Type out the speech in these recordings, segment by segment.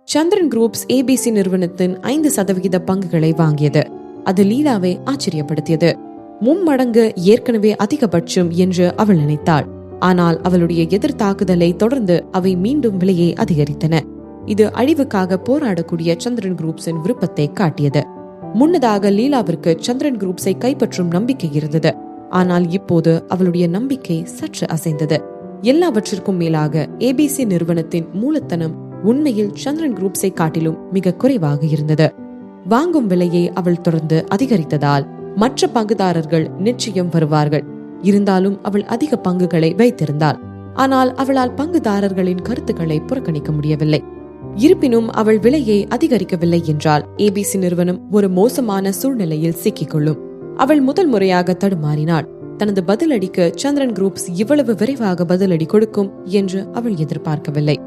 சந்திரன் groups ABC நிறுவனத்தின் 5% பங்குகளை வாங்கியது. அது லீலாவை ஆச்சரியப்படுத்தியது. மும்மடங்கு ஏற்கனவே அதிகபட்சம் என்று அவள் நினைத்தாள். ஆனால் அவளுடைய எதிர் தாக்குதலை தொடர்ந்து அவை மீண்டும் விலையை அதிகரித்தன. இது அழிவுக்காக போராடக்கூடிய சந்திரன் குரூப்ஸின் விருப்பத்தை காட்டியது. முன்னதாக லீலாவிற்கு சந்திரன் குரூப்ஸை கைப்பற்றும் நம்பிக்கை இருந்தது. ஆனால் இப்போது அவளுடைய நம்பிக்கை சற்று அசைந்தது. எல்லாவற்றிற்கும் மேலாக ஏபிசி நிறுவனத்தின் மூலத்தனம் உண்மையில் சந்திரன் குரூப்ஸை காட்டிலும் மிக குறைவாக இருந்தது. வாங்கும் விலையை அவள் தொடர்ந்து அதிகரித்ததால் மற்ற பங்குதாரர்கள் நிச்சயம் வருவார்கள். இருந்தாலும் அவள் அதிக பங்குகளை வைத்திருந்தாள். ஆனால் அவளால் பங்குதாரர்களின் கருத்துக்களை புறக்கணிக்க முடியவில்லை. இருப்பினும் அவள் விலையை அதிகரிக்கவில்லை என்றால் ஏபிசி நிறுவனம் ஒரு மோசமான சூழ்நிலையில் சிக்கிக்கொள்ளும். அவள் முதல் முறையாக தடுமாறினாள். தனது பதிலடிக்கு சந்திரன் குரூப்ஸ் இவ்வளவு விரைவாக பதிலடி கொடுக்கும் என்று அவள் எதிர்பார்க்கவில்லை.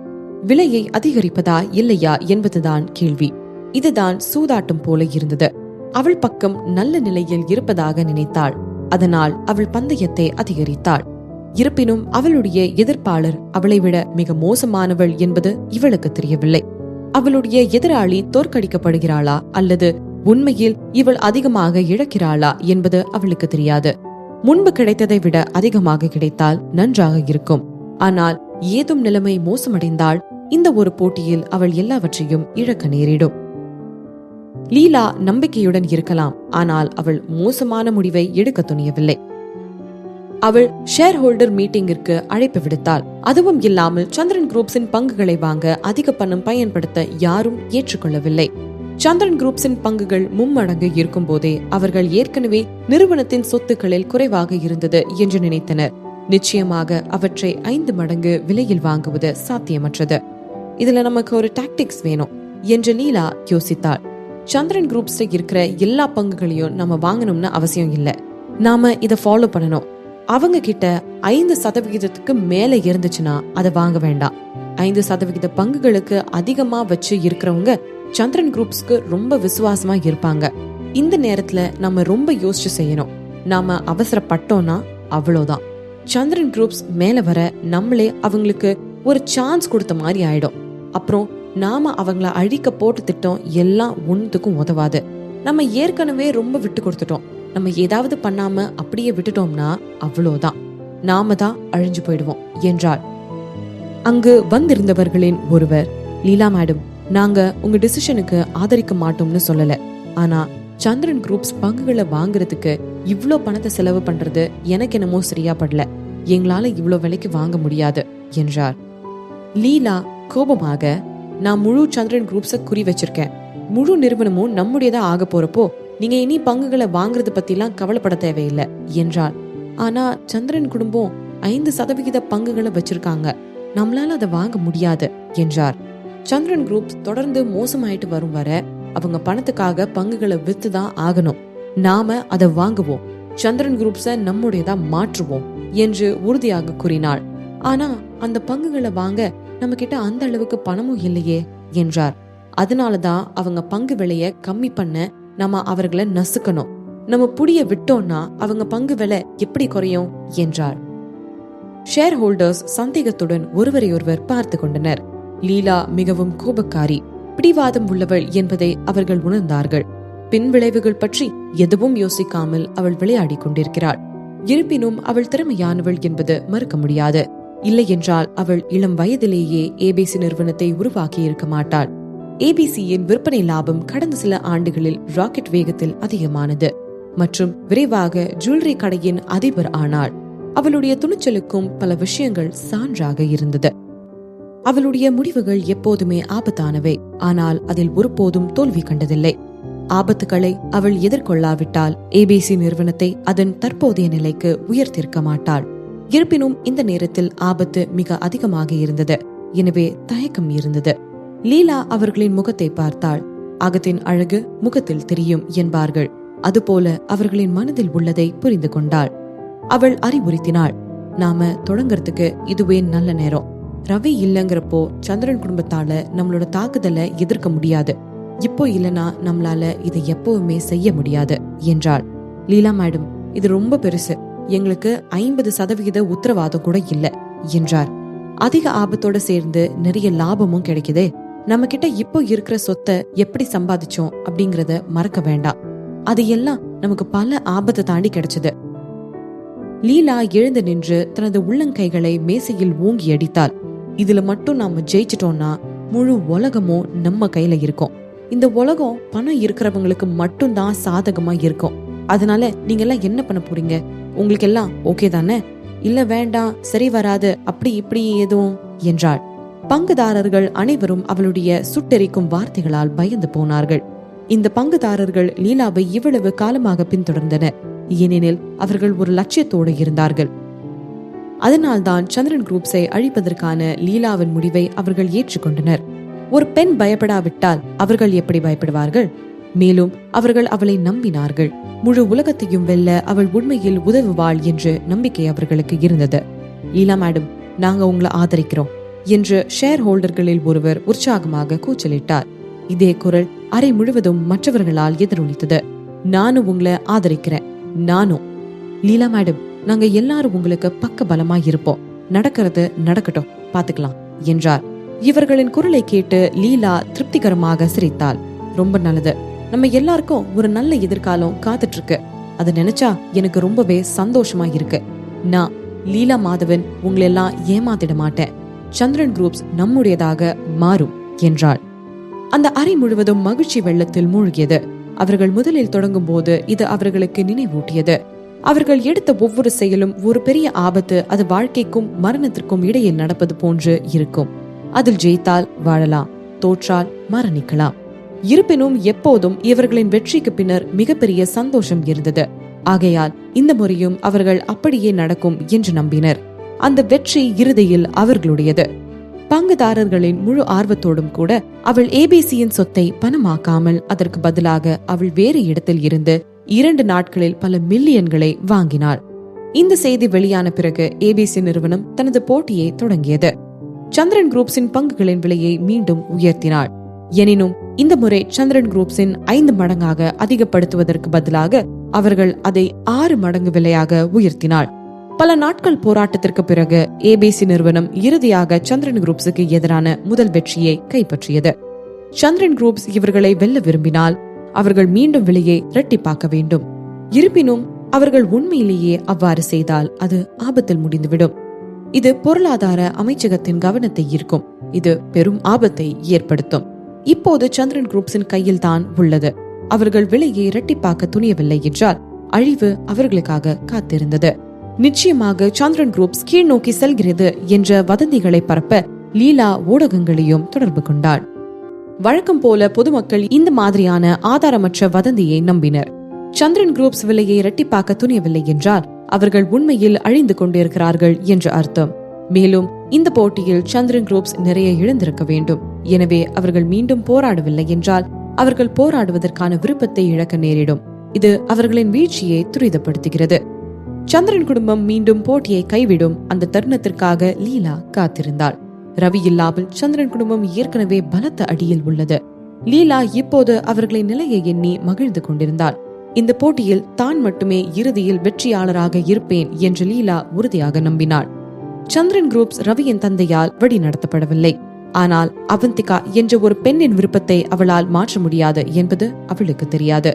விலையை அதிகரிப்பதா இல்லையா என்பதுதான் கேள்வி. இதுதான் சூதாட்டம் போல இருந்தது. அவள் பக்கம் நல்ல நிலையில் இருப்பதாக நினைத்தாள். அதனால் அவள் பந்தயத்தை அதிகரித்தாள். இருப்பினும் அவளுடைய எதிர்ப்பாளர் அவளை விட மிக மோசமானவள் என்பது இவளுக்கு தெரியவில்லை. அவளுடைய எதிராளி தோற்கடிக்கப்படுகிறாளா அல்லது உண்மையில் இவள் அதிகமாக இழக்கிறாளா என்பது அவளுக்கு தெரியாது. முன்பு கிடைத்ததை விட அதிகமாக கிடைத்தால் நன்றாக இருக்கும். ஆனால் ஏதும் நிலைமை மோசமடைந்தால் இந்த ஒரு போட்டியில் அவள் எல்லாவற்றையும் இழக்க நேரிடும். லீலா நம்பிக்கையுடன் இருக்கலாம். ஆனால் அவள் மோசமான முடிவை எடுக்க துணியவில்லை. அவள் ஷேர் ஹோல்டர் மீட்டிங்கிற்கு அழைப்பு விடுத்தாள். அதுவும் இல்லாமல் சந்திரன் குரூப்ஸின் பங்குகளை வாங்க அதிக பணம் பயன்படுத்த யாரும் ஏற்றுக்கொள்ளவில்லை. சந்திரன் குரூப்ஸின் பங்குகள் மும்மடங்கு இருக்கும் போதே அவர்கள் ஏற்கனவே நிறுவனத்தின் சொத்துக்களில் குறைவாக இருந்தது என்று நினைத்தனர். நிச்சயமாக அவற்றை 5 மடங்கு விலையில் வாங்குவது சாத்தியமற்றது. இதுல நமக்கு ஒரு டாக்டிக்ஸ் வேணும் என்று லீலா யோசித்தாள். சந்திரன் குரூப்ஸ்ல இருக்கிற எல்லா பங்குகளையும் நம்ம வாங்கணும்னு அவசியம் இல்ல. நாம இத ஃபாலோ பண்ணணும். அவங்க கிட்ட 5% மேல இருந்துச்சுன்னா அதை வாங்க வேண்டாம். 5% பங்குகளுக்கு அதிகமா வச்சு இருக்கிறவங்க சந்திரன் குரூப்ஸ்க்கு ரொம்ப விசுவாசமா இருப்பாங்க. இந்த நேரத்துல நம்ம ரொம்ப யோசிச்சு செய்யணும். நாம அவசரப்பட்டோம்னா அவ்வளவுதான். சந்திரன் குரூப்ஸ் மேல வர நம்மளே அவங்களுக்கு ஒரு சான்ஸ் கொடுத்த மாதிரி ஆயிடும். அப்புறம் நாம அவங்கள அழிக்க போட்டு திட்டம் எல்லாம் ஒன்றுக்கும் உதவாது. நம்ம ஏற்கனவே ரொம்ப விட்டு கொடுத்துட்டோம். நம்ம ஏதாவது பண்ணாம அப்படியே விட்டுட்டோம்னா அவ்வளவுதான். நாம தான் அழிஞ்சு போயிடுவோம் என்றாள். அங்கு வந்திருந்தவர்களின் ஒருவர், லீலா மேடம், நாங்க உங்க டிசிஷனுக்கு ஆதரிக்க மாட்டோம்னு சொல்லல. ஆனா சந்திரன் குரூப்ஸ் பங்குகளை வாங்குறதுக்கு இவ்ளோ பணத்தை செலவு பண்றது எனக்கு என்னமோ சரியா படல. எங்களால இவ்ளோ விலைக்கு வாங்க முடியாது என்றார். லீலா கோபமாக, நான் முழு சந்திரன் குரூப்ஸ குறி வச்சிருக்கேன். முழு நிறுவனமும் நம்முடையதா ஆக போறப்போ நீங்க இனி பங்குகளை வாங்குறது பத்திலாம் கவலைப்பட தேவையில்லை என்றாள். ஆனா சந்திரன் குடும்பம் 5% பங்குகளை வச்சிருக்காங்க. நம்மளால அதை வாங்க முடியாது என்றார். சந்திரன் குரூப் தொடர்ந்து மோசமாயிட்டு வரும் வர அவங்க பணத்துக்காக பங்குகளை வித்துதான் ஆகணும். நாம அதை வாங்குவோம். சந்திரன் குரூப்ஸ நம்முடையதா மாற்றுவோம் என்று உறுதியாக கூறினாள். ஆனா அந்த பங்குகளை வாங்க நம்ம கிட்ட அந்த அளவுக்கு பணமும் இல்லையே என்றார். அதனாலதான் அவங்க பங்கு விலைய கம்மி பண்ண நம்ம அவர்களை நசுக்கணும். நம்ம புடிய விட்டோம்னா அவங்க பங்கு விலை எப்படி குறையும் என்றார். ஷேர் ஹோல்டர்ஸ் சந்தேகத்துடன் ஒருவரையொருவர் பார்த்து கொண்டனர். லீலா மிகவும் கோபக்காரி, பிடிவாதம் உள்ளவள் என்பதை அவர்கள் உணர்ந்தார்கள். பின் விளைவுகள் பற்றி எதுவும் யோசிக்காமல் அவள் விளையாடி கொண்டிருக்கிறாள். இருப்பினும் அவள் திறமையானவள் என்பது மறுக்க முடியாது. இல்லை என்றால் அவள் இளம் வயதிலேயே ஏபிசி நிறுவனத்தை உருவாக்கி இருக்க மாட்டாள். ஏபிசியின் விற்பனை லாபம் கடந்த சில ஆண்டுகளில் ராக்கெட் வேகத்தில் அதிகமானது மற்றும் விரைவாக ஜுவல்லரி கடையின் அதிபர் ஆனாள். அவளுடைய துணிச்சலுக்கும் பல விஷயங்கள் சான்றாக இருந்தது. அவளுடைய முடிவுகள் எப்போதுமே ஆபத்தானவை. ஆனால் அதில் ஒருபோதும் தோல்வி கண்டதில்லை. ஆபத்துக்களை அவள் எதிர்கொள்ளாவிட்டால் ஏபிசி நிறுவனத்தை அதன் தற்போதைய நிலைக்கு உயர்த்திருக்க மாட்டாள். இருப்பினும் இந்த நேரத்தில் ஆபத்து மிக அதிகமாக இருந்தது. எனவே தயக்கம் இருந்தது. லீலா அவர்களின் முகத்தை பார்த்தாள். அகத்தின் அழகு முகத்தில் தெரியும் என்பார்கள். அதுபோல அவர்களின் மனதில் உள்ளதை புரிந்து கொண்டாள். அவள் அறிவுறுத்தினாள், நாம தொடங்கறதுக்கு இதுவே நல்ல நேரம். ரவி இல்லங்கிறப்போ சந்திரன் குடும்பத்தால நம்மளோட தாக்குதலை எதிர்க்க முடியாது. இப்போ இல்லனா நம்மளால இதை எப்பவுமே செய்ய முடியாது என்றாள். லீலா மேடம், இது ரொம்ப பெருசு. எங்களுக்கு 50% உத்தரவாதம் கூட இல்ல என்றார். அதிக ஆபத்தோட சேர்ந்து நிறைய லாபமும் கிடைக்குதே. நம்ம கிட்ட இப்போ இருக்கிற சொத்தை எப்படி சம்பாதிச்சோம் அப்படிங்கறத மறக்க வேண்டாம். அது எல்லாம் நமக்கு பல ஆபத்தை தாண்டி கிடைச்சது. லீலா எழுந்து நின்று தனது உள்ளங்கைகளை மேசையில் ஓங்கி அடித்தாள். இதுல மட்டும் நாம ஜெயிச்சிட்டோம்னா முழு உலகமும் நம்ம கையில இருக்கும். இந்த உலகம் பணம் இருக்கிறவங்களுக்கு மட்டும்தான் சாதகமா இருக்கும். அதனால நீங்க எல்லாம் என்ன பண்ண போறீங்க? உங்களுக்கு எல்லாம் ஓகே தானே? இல்ல வேண்டாம், சரி வராது, அப்படி இப்படி எதுவும் என்றாள். பங்குதாரர்கள் அனைவரும் அவளுடைய சுட்டெரிக்கும் வார்த்தைகளால் பயந்து போனார்கள். இந்த பங்குதாரர்கள் லீலாவை இவ்வளவு காலமாக பின்தொடர்ந்தனர். ஏனெனில் அவர்கள் ஒரு லட்சியத்தோடு இருந்தார்கள். அதனால்தான் சந்திரன் குரூப்ஸை அழிப்பதற்கான லீலாவின் முடிவை அவர்கள் ஏற்றுக்கொண்டனர். ஒரு பெண் பயப்படாவிட்டால் அவர்கள் எப்படி பயப்படுவார்கள்? மேலும் அவர்கள் அவளை நம்பினார்கள். முழு உலகத்தையும் வெல்ல அவள் உண்மையில் உதவுவாள் என்ற நம்பிக்கை அவர்களுக்கு இருந்தது. லீலா மேடம், நாங்க உங்களை ஆதரிக்கிறோம் என்று ஷேர் ஹோல்டர்களில் ஒருவர் உற்சாகமாக கூச்சலிட்டார். இதே குரல் அறை முழுவதும் மற்றவர்களால் எதிரொலித்தது. நானும் உங்களை ஆதரிக்கிறேன். நானும். லீலா மேடம், நாங்க எல்லாரும் உங்களுக்கு பக்க பலமா இருப்போம். நடக்கிறது நடக்கட்டும், பாத்துக்கலாம் என்றார். இவர்களின் குரலை கேட்டு லீலா திருப்திகரமாக சிரித்தாள். ரொம்ப நல்லது. நம்ம எல்லாருக்கும் ஒரு நல்ல எதிர்காலம் காத்துட்டு இருக்கு. அதை நினைச்சா எனக்கு ரொம்பவே சந்தோஷமா இருக்கு. நான் லீலா மாதவன் உங்களை எல்லாம் ஏமாத்திட மாட்டேன். சந்திரன் குரூப்ஸ் நம்முடையதாக மாறும் என்றாள். அந்த அறை முழுவதும் மகிழ்ச்சி வெள்ளத்தில் மூழ்கியது. அவர்கள் முதலில் தொடங்கும் போது இது அவர்களுக்கு நினைவூட்டியது. அவர்கள் எடுத்த ஒவ்வொரு செயலும் ஒரு பெரிய ஆபத்து, அது வாழ்க்கைக்கும் மரணத்திற்கும் இடையில் நடப்பது போன்று இருக்கும். அதில் ஜெயித்தால் வாழலாம், தோற்றால் மரணிக்கலாம். இருப்பினும் எப்போதும் இவர்களின் வெற்றிக்கு பின்னர் மிகப்பெரிய சந்தோஷம் இருந்தது. ஆகையால் இந்த முறையும் அவர்கள் அப்படியே நடக்கும் என்று நம்பினர். அந்த வெற்றி இறுதியில் அவர்களுடையது. பங்குதாரர்களின் முழு ஆர்வத்தோடும் கூட அவள் ஏபிசியின் சொத்தை பணமாக்காமல் அதற்கு பதிலாக அவள் வேறு இடத்தில் இருந்து 2 நாட்களில் பல மில்லியன்களை வாங்கினாள். இந்த செய்தி வெளியான பிறகு ஏபிசி நிறுவனம் தனது போட்டியை தொடங்கியது. சந்திரன் குரூப்ஸின் பங்குகளின் விலையை மீண்டும் உயர்த்தினாள். எனினும் இந்த முறை சந்திரன் குரூப்ஸின் 5 மடங்காக அதிகப்படுத்துவதற்கு பதிலாக அவர்கள் அதை 6 மடங்கு விலையாக உயர்த்தினாள். பல நாட்கள் போராட்டத்திற்கு பிறகு ஏபிசி நிறுவனம் இறுதியாக சந்திரன் குரூப்ஸுக்கு எதிரான முதல் வெற்றியை கைப்பற்றியது. சந்திரன் குரூப்ஸ் இவர்களை வெல்ல விரும்பினால் அவர்கள் மீண்டும் விலையை இரட்டிப்பாக்க வேண்டும். இருப்பினும் அவர்கள் உண்மையிலேயே அவ்வாறு செய்தால் அது ஆபத்தில் முடிந்துவிடும். இது பொருளாதார அமைச்சகத்தின் கவனத்தை ஈர்க்கும். இது பெரும் ஆபத்தை ஏற்படுத்தும். இப்போது சந்திரன் குரூப்ஸின் கையில் தான் உள்ளது. அவர்கள் விலையை இரட்டிப்பாக்க துணியவில்லை என்றால் அழிவு அவர்களுக்காக காத்திருந்தது. நிச்சயமாக சந்திரன் குரூப்ஸ் கீழ் நோக்கி செல்கிறது என்ற வதந்திகளை பரப்ப லீலா ஊடகங்களையும் தொடர்பு கொண்டாள். வழக்கம் போல பொதுமக்கள் இந்த மாதிரியான ஆதாரமற்ற வதந்தியை நம்பினர். சந்திரன் குரூப்ஸ் விலையை இரட்டிப்பாக்க துணியவில்லை என்றால் அவர்கள் உண்மையில் அழிந்து கொண்டிருக்கிறார்கள் என்று அர்த்தம். மேலும் இந்த போட்டியில் சந்திரன் குரூப்ஸ் நிறைய இழந்திருக்க வேண்டும். எனவே அவர்கள் மீண்டும் போராடவில்லை என்றால் அவர்கள் போராடுவதற்கான விருப்பத்தை இழக்க நேரிடும். இது அவர்களின் வீழ்ச்சியை துரிதப்படுத்துகிறது. சந்திரன் குடும்பம் மீண்டும் போட்டியை கைவிடும் அந்த தருணத்திற்காக லீலா காத்திருந்தாள். ரவி இல்லாமல் சந்திரன் குடும்பம் ஏற்கனவே பலத்த அடியில் உள்ளது. லீலா இப்போது அவர்களின் நிலையை எண்ணி மகிழ்ந்து கொண்டிருந்தாள். இந்த போட்டியில் தான் மட்டுமே இறுதியில் வெற்றியாளராக இருப்பேன் என்று லீலா உறுதியாக நம்பினாள். சந்திரன் குரூப்ஸ் ரவியின் தந்தையால் வழி நடத்தப்படவில்லை. ஆனால் அவந்திகா என்ற ஒரு பெண்ணின் விருப்பத்தை அவளால் மாற்ற முடியாது என்பது அவளுக்கு தெரியாது.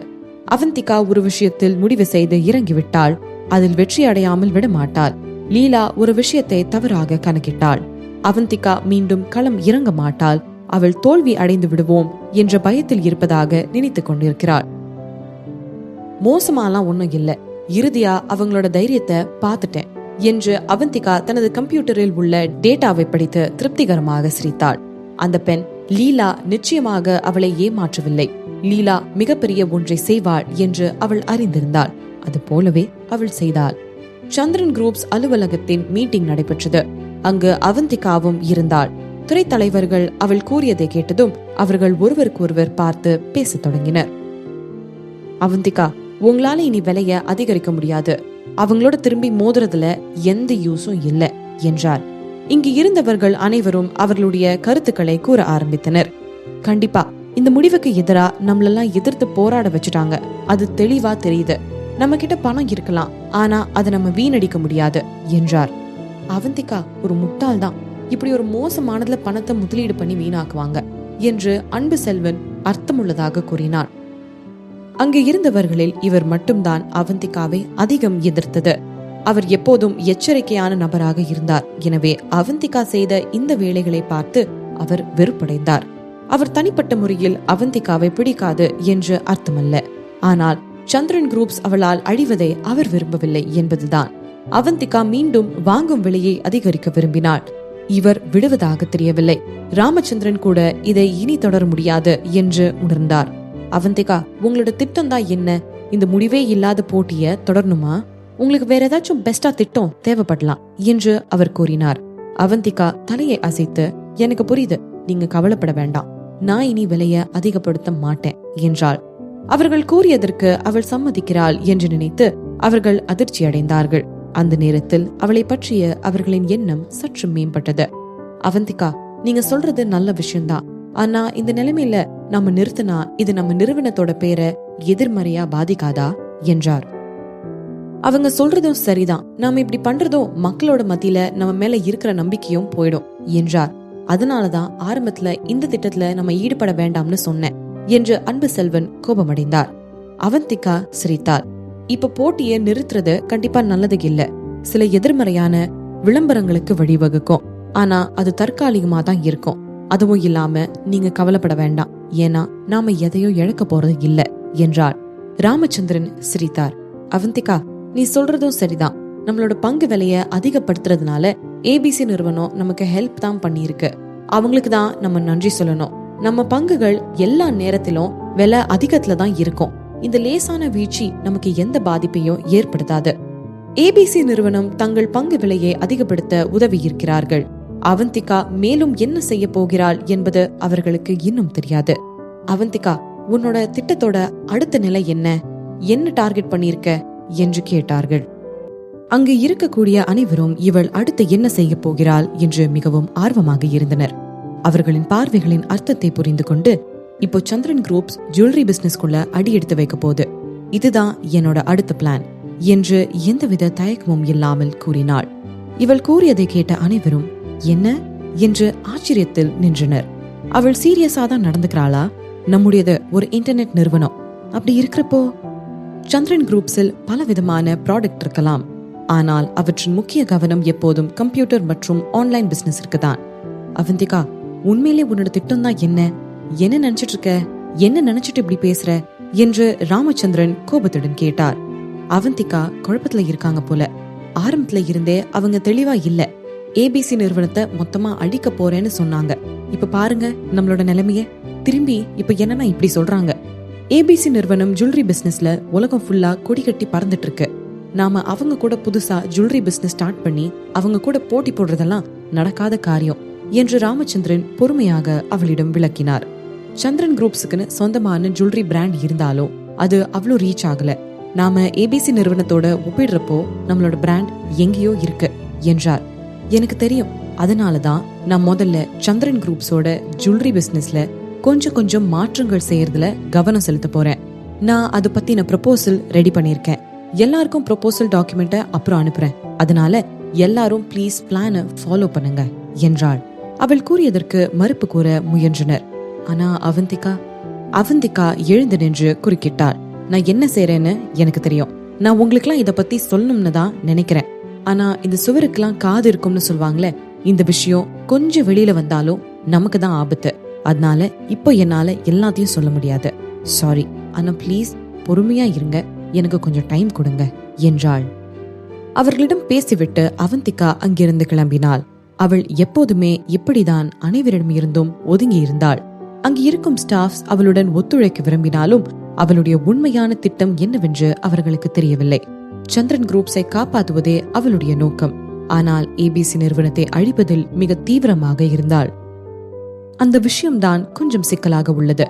அவந்திகா ஒரு விஷயத்தில் முடிவு செய்து இறங்கிவிட்டாள். அதில் வெற்றி அடையாமல் விடமாட்டாள். லீலா ஒரு விஷயத்தை தவறாக கணக்கிட்டாள். அவந்திகா மீண்டும் களம் இறங்க மாட்டாள். அவள் தோல்வி அடைந்து விடுவோம் என்ற பயத்தில் இருப்பதாக நினைத்துக் கொண்டிருக்கிறாள். மோசமாலாம் ஒண்ணும் இல்ல, இறுதியா அவங்களோட தைரியத்தை பார்த்துட்டேன் என்று அவந்திகா தனது கம்ப்யூட்டரில் உள்ள டேட்டாவை படித்து திருப்திகரமாக சிரித்தாள். அந்த பெண் லீலா நிச்சயமாக அவளை ஏமாற்றவில்லை. லீலா மிகப்பெரிய ஒன்றை செய்வாள் என்று அவள் அறிந்திருந்தாள். அது போலவே அவள் செய்தாள். சந்திரன் குரூப்ஸ் அலுவலகத்தின் மீட்டிங் நடைபெற்றது. அங்கு அவந்திகாவும் இருந்தாள். துறை தலைவர்கள் அவள் கூறியதை கேட்டதும் அவர்கள் ஒருவருக்கொருவர் பார்த்து பேசத் தொடங்கினர். அவந்திகா, உங்களால இனி விலைய அதிகரிக்க முடியாது. அவங்களோட திரும்பி மோதுறதுல எந்த யூஸும் இல்ல என்றார். இங்கு இருந்தவர்கள் அனைவரும் அவர்களுடைய கருத்துக்களை கூற ஆரம்பித்தனர். கண்டிப்பா இந்த முடிவுக்கு எதிரா நம்மளெல்லாம் எதிர்த்து போராட வச்சுட்டாங்க. அது தெளிவா தெரியுது. நம்ம கிட்ட பணம் இருக்கலாம், ஆனா அதை நம்ம வீணடிக்க முடியாது என்றார். அவந்திகா ஒரு முட்டாள் தான். இப்படி ஒரு மோசமானதுல பணத்தை முதலீடு பண்ணி வீணாக்குவாங்க. என்று அன்பு செல்வன் அர்த்தமுள்ளதாக கூறினான். அங்கு இருந்தவர்களில் இவர் மட்டும்தான் அவந்திகாவை அதிகம் எதிர்த்தது. அவர் எப்போதும் எச்சரிக்கையான நபராக இருந்தார். எனவே அவந்திகா செய்த இந்த வேலைகளை பார்த்து அவர் வெறுப்படைந்தார். அவர் தனிப்பட்ட முறையில் அவந்திகாவை பிடிக்காது என்று அர்த்தமல்ல. ஆனால் சந்திரன் குரூப்ஸ் அவளால் அழிவதை அவர் விரும்பவில்லை என்பதுதான். அவந்திகா மீண்டும் வாங்கும் விலையை அதிகரிக்க விரும்பினாள். இவர் விடுவதாக தெரியவில்லை. ராமச்சந்திரன் கூட இதை இனி தொடர முடியாது என்று உணர்ந்தார். அவந்திகா, உங்களோட திட்டம் தான் என்ன? இந்த முடிவே இல்லாத போட்டிய தொடரணுமா? உங்களுக்கு வேற ஏதாச்சும் பெஸ்டா திட்டம் தேவைப்படலாம் என்று அவர் கூறினார். அவந்திகா தலையை அசைத்து, எனக்கு புரியுது, நீங்க கவலைப்பட வேண்டாம், நான் இனி விலைய அதிகப்படுத்த மாட்டேன் என்றாள். அவர்கள் கூறியதற்கு அவள் சம்மதிக்கிறாள் என்று நினைத்து அவர்கள் அதிர்ச்சி அடைந்தார்கள். அந்த நேரத்தில் அவளை பற்றிய அவர்களின் எண்ணம் சற்று மேம்பட்டது. அவந்திகா, நீங்க சொல்றது நல்ல விஷயம்தான். ஆனா இந்த நிலைமையில நம்ம நிறுத்தினா இது நம்ம நிறுவனத்தோட பேரை எதிர்மறையா பாதிக்காதா என்றார். அவங்க சொல்றதும் சரிதான். நாம இப்படி பண்றதும் மக்களோட மத்தியில நம்ம மேல இருக்கிற நம்பிக்கையும் போயிடும் என்றார். அதனாலதான் ஆரம்பத்துல இந்த திட்டத்துல நம்ம ஈடுபட வேண்டாம்னு சொன்னேன் என்று அன்பு செல்வன் கோபமடைந்தார். அவந்திகா சிரித்தாள். இப்ப போட்டியை நிறுத்துறது கண்டிப்பா நல்லது இல்ல. சில எதிர்மறையான விளம்பரங்களுக்கு வழிவகுக்கும். ஆனா அது தற்காலிகமா தான் இருக்கும். அதுவும் இல்லாம நீங்க கவலைப்பட வேண்டாம், ஏன்னா நாம எதையும் இழக்க போறது இல்ல என்றார். ராமச்சந்திரன் சிரித்தார். அவந்திகா, நீ சொல்றதும் சரிதான். நம்மளோட பங்கு விலைய அதிகப்படுத்துறதுனால ஏபிசி நிறுவனம் நமக்கு ஹெல்ப் தான் பண்ணிருக்கு. அவங்களுக்கு தான் நம்ம நன்றி சொல்லணும். நம்ம பங்குகள் எல்லா நேரத்திலும் விலை அதிகத்துல தான் இருக்கும். இந்த லேசான வீழ்ச்சி நமக்கு எந்த பாதிப்பையும் ஏற்படுத்தாது. ஏபிசி நிறுவனம் தங்கள் பங்கு விலையை அதிகப்படுத்த உதவி இருக்கிறார்கள். அவந்திகா மேலும் என்ன செய்ய போகிறாள் என்பது அவர்களுக்கு இன்னும் தெரியாது. அவந்திகா, உன்னோட திட்டத்தோட அடுத்த நிலை என்ன? என்ன டார்கெட் பண்ணிருக்க என்று கேட்டார்கள். அங்கு இருக்கக்கூடிய அனைவரும் இவள் அடுத்து என்ன செய்ய போகிறாள் என்று மிகவும் ஆர்வமாக இருந்தனர். அவர்களின் பார்வைகளின் அர்த்தத்தை புரிந்து கொண்டு, இப்போ சந்திரன் குரூப்ஸ் ஜுவல்லரி பிசினஸ்குள்ள அடி எடுத்து வைக்க போகுது, இதுதான் என்னோட அடுத்த பிளான் என்று எந்தவித தயக்கமும் இல்லாமல் கூறினாள். இவள் கூறியதை கேட்ட அனைவரும் என்ன என்று ஆச்சரியத்தில் நின்றனர். அவள் சீரியஸா தான் நடந்துக்கிறாளா? நம்முடையது ஒரு இன்டர்நெட் நிறுவனம். அப்படி இருக்கிறப்போ சந்திரன் குரூப்ஸில் பல விதமான ப்ராடக்ட் இருக்கலாம். ஆனால் அவற்றின் முக்கிய கவனம் எப்போதும் கம்ப்யூட்டர் மற்றும் ஆன்லைன் பிசினஸிற்கு தான். அவந்திகா, உண்மையிலே உன்னோட திட்டம் தான் என்ன? என்ன நினைச்சிட்டு இருக்க? என்ன நினைச்சிட்டு இப்படி பேசுற என்று ராமச்சந்திரன் கோபத்துடன் கேட்டார். அவந்திகா குழப்பத்துல இருக்காங்க போல. ஆரம்பத்துல இருந்தே அவங்க தெளிவா இல்ல. ஏபிசி நிறுவனத்தை மொத்தமா அழிக்க போறேன்னு சொன்னாங்க. இப்ப பாருங்க நம்மளோட நிலைமைய. திரும்பி இப்ப என்னன்னா இப்படி சொல்றாங்க. ஏபிசி நிறுவனம் ஜுவல்லரி பிசினஸ்ல உலகம் ஃபுல்லா கொடி கட்டி பறந்துட்டு இருக்கு. நாம அவங்க கூட புதுசா ஜுவல்லரி பிசினஸ் ஸ்டார்ட் பண்ணி அவங்க கூட போட்டி போடுறதெல்லாம் நடக்காத காரியம் என்று ராமச்சந்திரன் பொறுமையாக அவளிடம் விளக்கினார். சந்திரன் குரூப்ஸுக்குன்னு சொந்தமான ஜுவல்லரி பிராண்ட் இருந்தாலும் அது அவ்வளோ ரீச் ஆகல. நாம ஏபிசி நிறுவனத்தோட ஒப்பிடுறப்போ நம்மளோட பிராண்ட் எங்கேயோ இருக்கு என்றார். எனக்கு தெரியும். அதனாலதான் நான் முதல்ல சந்திரன் குரூப்ஸோட ஜுவல்லரி பிசினஸ்ல கொஞ்சம் கொஞ்சம் மாற்றங்கள் செய்யறதுல கவனம் செலுத்த போறேன். நான் அதை பத்தின ப்ரொபோசல் ரெடி பண்ணிருக்கேன். எல்லாருக்கும் ப்ரொபோசல் டாக்குமெண்ட்டை அப்புறம் அனுப்புறேன். அதனால எல்லாரும் ப்ளீஸ் பிளானை ஃபாலோ பண்ணுங்க என்றாள். அவள் கூறியதற்கு மறுப்பு கூற முயன்றனர். ஆனா அவந்திகா எழுந்து நின்று குறுக்கிட்டாள். நான் என்ன செய்யறேன்னு எனக்கு தெரியும். நான் உங்களுக்குலாம் இத பத்தி சொல்லணும்னு தான் நினைக்கிறேன். ஆனா இந்த சுவருக்கெல்லாம் காது இருக்கும்னு சொல்லுவாங்களே, இந்த விஷயம் கொஞ்சம் வெளியில வந்தாலும் நமக்கு தான் ஆபத்து. அதனால இப்போ என்னால எல்லாத்தையும் சொல்ல முடியாது. சாரி, ஆனா ப்ளீஸ் பொறுமையா இருங்க, எனக்கு கொஞ்சம் டைம் கொடுங்க என்றாள். அவர்களிடம் பேசிவிட்டு அவந்திகா அங்கிருந்து கிளம்பினாள். அவள் எப்போதுமே இப்படிதான் அனைவரிடமிருந்தும் ஒதுங்கி இருந்தாள். அங்கு இருக்கும் ஸ்டாஃப்ஸ் அவளுடன் ஒத்துழைக்க விரும்பினாலும் அவளுடைய உண்மையான திட்டம் என்னவென்று அவர்களுக்கு தெரியவில்லை. சந்திரன் குரூப்ஸை காப்பாற்றுவதே அவளுடைய நோக்கம். ஆனால் ஏபிசி நிறுவனத்தை அழிப்பதில் மிக தீவிரமாக இருந்தாள். அந்த விஷயம்தான் கொஞ்சம் சிக்கலாக உள்ளது.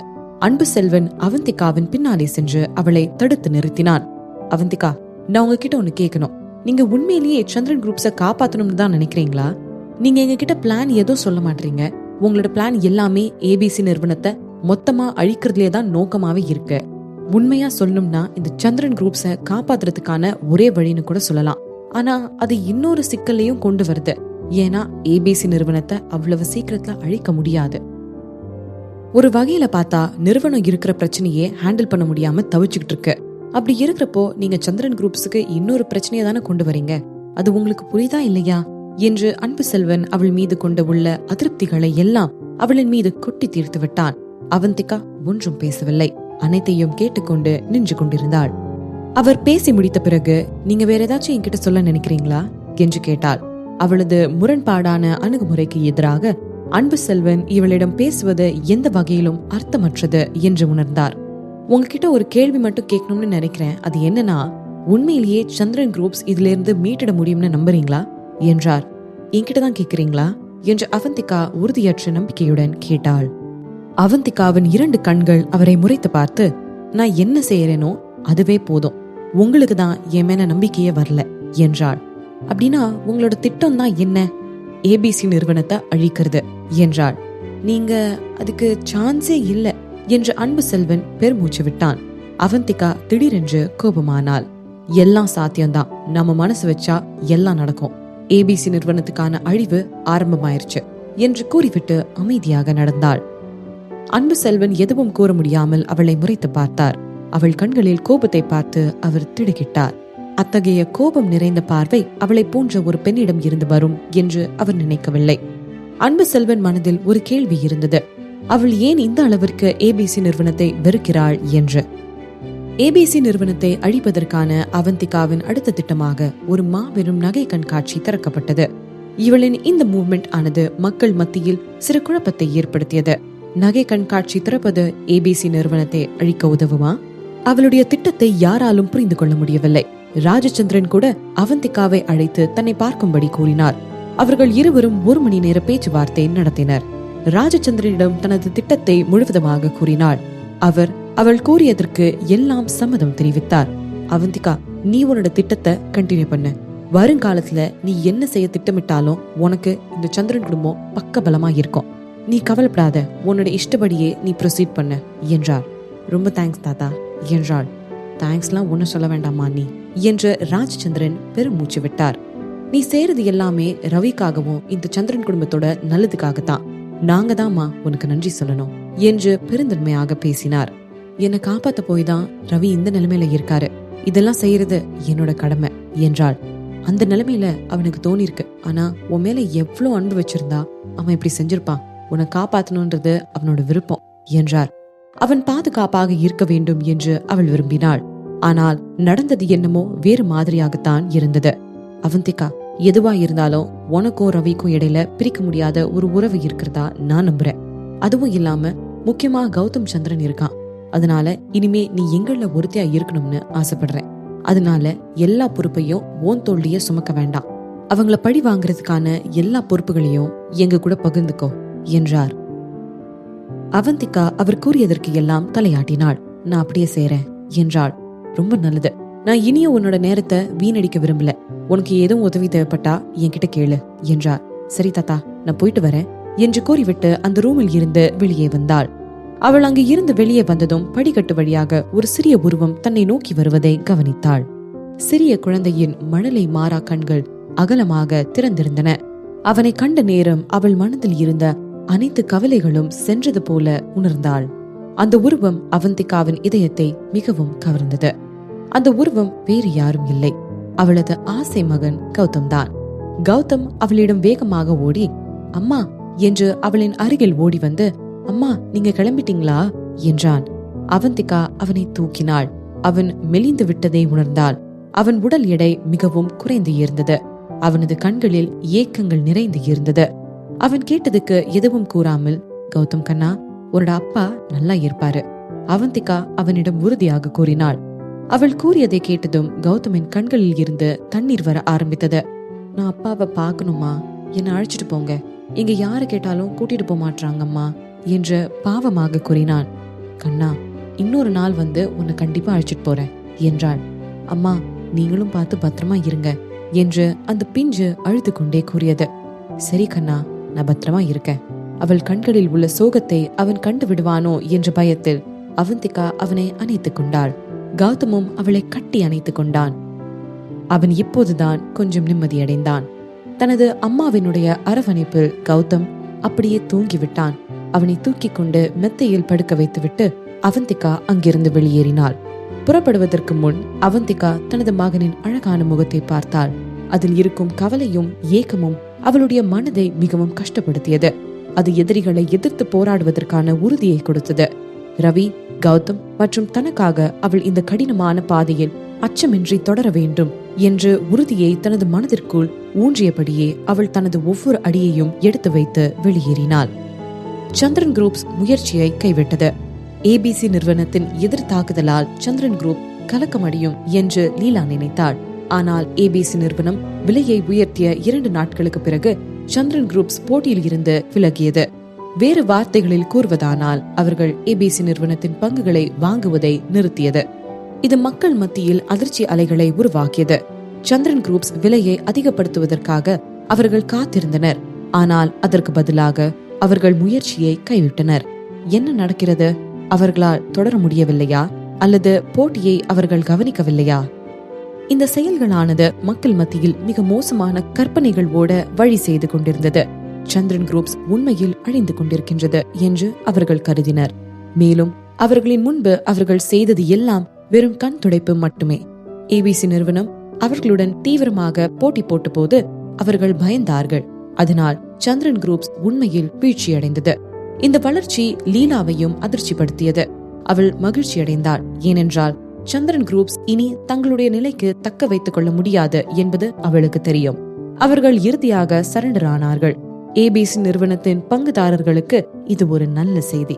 அன்பு செல்வன் அவந்திகாவின் பின்னாலே சென்று அவளை தடுத்து நிறுத்தினான். அவந்திகா, நான் உங்ககிட்ட ஒண்ணு கேட்கணும். நீங்க உண்மையிலேயே சந்திரன் குரூப்ஸை காப்பாற்றணும்னு தான் நினைக்கிறீங்களா? நீங்க எங்க கிட்ட பிளான் எதுவும் சொல்ல மாட்டீங்க. உங்களோட பிளான் எல்லாமே ஏபிசி நிறுவனத்தை மொத்தமா அழிக்கிறதுலே தான் நோக்கமாவே இருக்கு. உண்மையா சொல்லணும்னா இந்த சந்திரன் குரூப்ஸை காப்பாத்துறதுக்கான ஒரே வழின்னு கூட சொல்லலாம். ஆனா அது இன்னொரு சிக்கலையும் கொண்டு வருது. ஏன்னா ஏபிசி நிறுவனத்தை அவ்வளவு சீக்கிரத்துல அழிக்க முடியாது. ஒரு வகையில பார்த்தா நிறுவனம் இருக்கிற பிரச்சனையே ஹேண்டில் பண்ண முடியாம தவிச்சுக்கிட்டு இருக்கு. அப்படி இருக்கிறப்போ நீங்க சந்திரன் குரூப்ஸுக்கு இன்னொரு பிரச்சனையை தானே கொண்டு வரீங்க. அது உங்களுக்கு புரியுதா இல்லையா என்று அன்பு செல்வன் அவள் மீது கொண்டு உள்ள அதிருப்திகளை எல்லாம் அவளின் மீது கொட்டி தீர்த்து விட்டான். அவந்திகா ஒன்றும் பேசவில்லை. அனைத்தையும் கேட்டுக்கொண்டு நின்று கொண்டிருந்தாள். அவர் பேசி முடித்த பிறகு, நீங்க வேற ஏதாச்சும் என்கிட்ட சொல்ல நினைக்கிறீங்களா என்று கேட்டாள். அவளது முரண்பாடான அணுகுமுறைக்கு எதிராக அன்பு செல்வன் இவளிடம் பேசுவது எந்த வகையிலும் அர்த்தமற்றது என்று உணர்ந்தார். உங்ககிட்ட ஒரு கேள்வி மட்டும் கேட்கணும்னு நினைக்கிறேன். அது என்னன்னா, உண்மையிலேயே சந்திரன் குரூப்ஸ் இதுல இருந்து மீட்டிட முடியும்னு நம்புறீங்களா என்றார். என்கிட்டதான் கேக்குறீங்களா என்று அவந்திகா உறுதியற்ற நம்பிக்கையுடன் கேட்டாள். அவந்திகாவின் 2 கண்கள் அவரை முறைத்து பார்த்து, நான் என்ன செய்யறேனோ அதுவே போதும், உங்களுக்கு தான் என் மேல நம்பிக்கையே வரல என்றாள். அப்படின்னா உங்களோட திட்டம் தான் என்ன? ஏபிசி நிறுவனத்தை அழிக்கிறது என்றாள். நீங்க அதுக்கு சான்ஸே இல்ல என்று அன்பு செல்வன் பெருமூச்சு விட்டான். அவந்திகா திடீரென்று கோபமானாள். எல்லாம் சாத்தியம்தான், நம்ம மனசு வச்சா எல்லாம் நடக்கும். ஏபிசி நிறுவனத்துக்கான அழிவு ஆரம்பமாயிருச்சு என்று கூறிவிட்டு அமைதியாக நடந்தாள். அன்பு செல்வன் எதுவும் கூற முடியாமல் அவளை முறைத்து பார்த்தார். அவள் கண்களில் கோபத்தை பார்த்து அவர் திடுக்கிட்டார். அத்தகைய கோபம் நிறைந்த பார்வை அவளை போன்ற ஒரு பெண்ணிடம் இருந்து வரும் என்று அவர் நினைக்கவில்லை. அன்பு செல்வன் மனதில் ஒரு கேள்வி இருந்தது. அவள் ஏன் இந்த அளவிற்கு ஏபிசி நிறுவனத்தை வெறுக்கிறாள் என்று. ஏபிசி நிறுவனத்தை அழிப்பதற்கான அவந்திகாவின் அடுத்த திட்டமாக ஒரு மாபெரும் நகை கண்காட்சி திறக்கப்பட்டது. இவளின் இந்த மூவ்மெண்ட் ஆனது மக்கள் மத்தியில் சிறு குழப்பத்தை ஏற்படுத்தியது. நகை கண்காட்சி திறப்பது ஏபிசி நிறுவனத்தை அழிக்க உதவுமா? அவளுடைய திட்டத்தை யாராலும் புரிந்து கொள்ள முடியவில்லை. ராஜச்சந்திரன் கூட அவந்திகாவை அழைத்து தன்னை பார்க்கும்படி கூறினார். அவர்கள் இருவரும் 1 மணி நேர பேச்சுவார்த்தை நடத்தினர். ராஜச்சந்திரனிடம் தனது திட்டத்தை முழுவதுமாக கூறினாள். அவள் கூறியதற்கு எல்லாம் சம்மதம் தெரிவித்தார். அவந்திகா, நீ உன்னோட திட்டத்தை கண்டினியூ பண்ணு. வருங்காலத்துல நீ என்ன செய்ய திட்டமிட்டாலும் உனக்கு இந்த சந்திரன் குடும்பம் பக்க பலமா இருக்கும். நீ கவலைப்படாத, உன்னோட இஷ்டப்படியே நீ ப்ரொசீட் பண்ண என்றார். ரொம்ப தேங்க்ஸ் தாத்தா என்றாள். தேங்க்ஸ்லாம் ஒன்னும் சொல்ல வேண்டாமா நீ என்று ராஜச்சந்திரன் பெருமூச்சு விட்டார். நீ செய்யறது எல்லாமே ரவிக்காகவும் இந்த சந்திரன் குடும்பத்தோட நல்லதுக்காகத்தான். நாங்க தான்மா உனக்கு நன்றி சொல்லணும் என்று பெருந்தன்மையாக பேசினார். என்னை காப்பாத்த போய் தான் ரவி இந்த நிலைமையில இருக்காரு. இதெல்லாம் செய்யறது என்னோட கடமை என்றாள். அந்த நிலைமையில அவனுக்கு தோணிருக்கு. ஆனா உன் மேல எவ்வளவு அன்பு வச்சிருந்தா அவன் இப்படி செஞ்சிருப்பான். உன்னை காப்பாத்தணும்ன்றது அவனோட விருப்பம் என்றார். அவன் பாதுகாப்பாக இருக்க வேண்டும் என்று அவள் விரும்பினாள். ஆனால் நடந்தது என்னமோ வேறு மாதிரியாகத்தான் இருந்தது. அவந்திகா, எதுவா இருந்தாலும் உனக்கும் ரவிக்கும் இடையில பிரிக்க முடியாத ஒரு உறவு இருக்கிறதா நான் நம்புறேன். அதுவும் இல்லாம முக்கியமா கௌதம் சந்திரன் இருக்கான். அதனால இனிமே நீ எங்கள ஒருத்தியா இருக்கணும்னு ஆசைப்படுறேன். அதனால எல்லா பொறுப்பையும் ஓன் தோல்லிய சுமக்க வேண்டாம். அவங்கள பழி வாங்குறதுக்கான எல்லா பொறுப்புகளையும் எங்க கூட பகிர்ந்துக்கோ என்றார். அவந்திகா அவர் கூறியதற்கு எல்லாம் தலையாட்டினாள். நான் அப்படியே செய்றேன் என்றாள். ரொம்ப நல்லது. நான் இனியும் உன்னோட நேரத்தை வீணடிக்க விரும்பல. உனக்கு ஏதும் உதவி தேவைப்பட்டா என்கிட்ட கேளு என்றார். சரி தாத்தா, நான் போயிட்டு வரேன் என்று கூறிவிட்டு அந்த ரூமில் இருந்து வெளியே வந்தாள். அவள் அங்கு இருந்து வெளியே வந்ததும் படிக்கட்டு வழியாக ஒரு சிறிய உருவம் தன்னை நோக்கி வருவதை கவனித்தாள். சிறிய குழந்தையின் மழலை மாறா கண்கள் அகலமாக திறந்திருந்தன. அவனை கண்ட நேரம் அவள் மனதில் இருந்த அனைத்து கவலைகளும் சென்றது போல உணர்ந்தாள். அந்த உருவம் அவந்திகாவின் இதயத்தை மிகவும் கவர்ந்தது. அந்த உருவம் வேறு யாரும் இல்லை, அவளது ஆசை மகன் கௌதம் தான். கௌதம் அவளிடம் வேகமாக ஓடி அம்மா என்று அவளின் அருகில் ஓடி வந்து, அம்மா நீங்க கிளம்பிட்டீங்களா என்றான். அவந்திகா அவனை தூக்கினாள். அவன் மெலிந்து விட்டதை உணர்ந்தாள். அவன் உடல் எடை மிகவும் குறைந்து இருந்தது. அவனது கண்களில் ஏக்கங்கள் நிறைந்து இருந்தது. அவன் கேட்டதுக்கு எதுவும் கூறாமல், கௌதம் கண்ணா, உன்னோட அப்பா நல்லா இருப்பாரு அவந்திகா அவனிடம் உறுதியாக கூறினாள். அவள் கூறியதை கேட்டதும் கௌதமின் கண்களில் இருந்து தண்ணீர் வர ஆரம்பித்தது. நான் அப்பாவை பாக்கணுமா, என்னை அழைச்சிட்டு போங்க, இங்க யாரு கேட்டாலும் கூட்டிட்டு போக மாட்டாங்கம்மா என்று பாவமாக கூறினான். கண்ணா, இன்னொரு நாள் வந்து உன்னை கண்டிப்பா அழைச்சிட்டு போறேன் என்றாள். அம்மா நீங்களும் பார்த்து பத்திரமா இருங்க என்று அந்த பிஞ்சு அழுது கொண்டே கூறியது. சரி கண்ணா, நான் பத்திரமா இருக்கேன். அவள் கண்களில் உள்ள சோகத்தை அவன் கண்டு விடுவானோ என்ற பயத்தில் அவந்திகா அவனை அணைத்துக் கொண்டாள். கௌதமும் அவளை கட்டி அணைத்துக் கொண்டான். அவன் இப்போதுதான் கொஞ்சம் நிம்மதியடைந்தான். தனது அம்மாவினுடைய அரவணைப்பில் கௌதம் அப்படியே தூங்கிவிட்டான். அவனை தூக்கி கொண்டு மெத்தையில் படுக்க வைத்துவிட்டு அவந்திகா அங்கிருந்து வெளியேறினாள். புறப்படுவதற்கு முன் அவந்திகா தனது மகனின் அழகான முகத்தை பார்த்தாள். அதில் இருக்கும் கவலையும் ஏக்கமும் அவளுடைய மனதை மிகவும் கஷ்டப்படுத்தியது. அது எதிரிகளை எதிர்த்து போராடுவதற்கான உறுதியை கொடுத்தது. ரவி, கௌதம் மற்றும் தனக்காக அவள் இந்த கடினமான பாதையில் அச்சமின்றி தொடர வேண்டும் என்ற உறுதியை தனது மனதிற்குள் ஊன்றியபடியே அவள் தனது ஒவ்வொரு அடியையும் எடுத்து வைத்து வெளியேறினாள். சந்திரன் குரூப்ஸ் முயற்சியை கைவிட்டது. ஏபிசி நிறுவனத்தின் எதிர் தாக்குதலால் சந்திரன் குரூப் கலக்கமடையும் என்று லீலா நினைத்தாள். ஆனால் ஏபிசி நிறுவனம் விலையை உயர்த்திய 2 நாட்களுக்கு பிறகு சந்திரன் குரூப்ஸ் போட்டியில் இருந்து விலகியது. வேறு வார்த்தைகளில் கூறுவதானால் அவர்கள் ஏபிசி நிறுவனத்தின் பங்குகளை வாங்குவதை நிறுத்தியது. இது மக்கள் மத்தியில் அதிர்ச்சி அலைகளை உருவாக்கியது. சந்திரன் குரூப்ஸ் விலையை அதிகப்படுத்துவதற்காக அவர்கள் காத்திருந்தனர். ஆனால் அதற்கு பதிலாக அவர்கள் முயற்சியை கைவிட்டனர். என்ன நடக்கிறது? அவர்களால் தொடர முடியவில்லையா அல்லது போட்டியை அவர்கள் கவனிக்கவில்லையா? இந்த செயல்களானது மக்கள் மத்தியில் மிக மோசமான கற்பனைகள் ஓட வழி செய்து கொண்டிருந்தது. சந்திரன் குரூப்ஸ் உண்மையில் அழிந்து கொண்டிருக்கின்றது என்று அவர்கள் கருதினர். மேலும் அவர்களின் முன்பு அவர்கள் செய்தது எல்லாம் வெறும் கண் துடைப்பு மட்டுமே. ஏபிசி நிறுவனம் அவர்களுடன் தீவிரமாக போட்டி போட்ட போது அவர்கள் பயந்தார்கள். அதனால் சந்திரன் குரூப்ஸ் உண்மையில் வீழ்ச்சியடைந்தது. இந்த வளர்ச்சி லீலாவையும் அதிர்ச்சிப்படுத்தியது. அவள் மகிழ்ச்சி அடைந்தாள். ஏனென்றால் சந்திரன் குரூப்ஸ் இனி தங்களுடைய நிலைக்கு தக்க வைத்துக் கொள்ள முடியாது என்பது அவளுக்கு தெரியும். அவர்கள் இறுதியாக சரண்டர் ஆனார்கள். ஏபிசி நிறுவனத்தின் பங்குதாரர்களுக்கு இது ஒரு நல்ல செய்தி.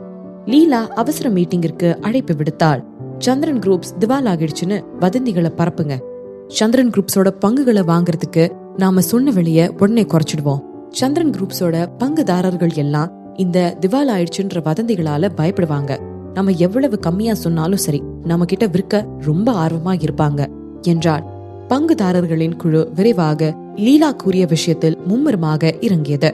லீலா அவசர மீட்டிங்கிற்கு அழைப்பு விடுத்தாள். சந்திரன் குரூப்ஸ் திவாலாகிடுச்சுன்னு வதந்திகளை பரப்புங்க. சந்திரன் குரூப்ஸோட பங்குகளை வாங்குறதுக்கு நாம சொன்ன விலைய உடனே குறைச்சிடுவோம். சந்திரன் குரூப்ஸோட பங்குதாரர்கள் எல்லாம் இந்த திவால் ஆயிடுச்சுன்ற வதந்திகளால பயப்படுவாங்க. நம்ம எவ்வளவு கம்மியா சொன்னாலும் சரி, நம்ம கிட்ட விற்க ரொம்ப ஆர்வமா இருப்பாங்க என்றாள். பங்குதாரர்களின் குழு விரைவாக லீலா கூறிய விஷயத்தில் மும்முரமாக இறங்கியது.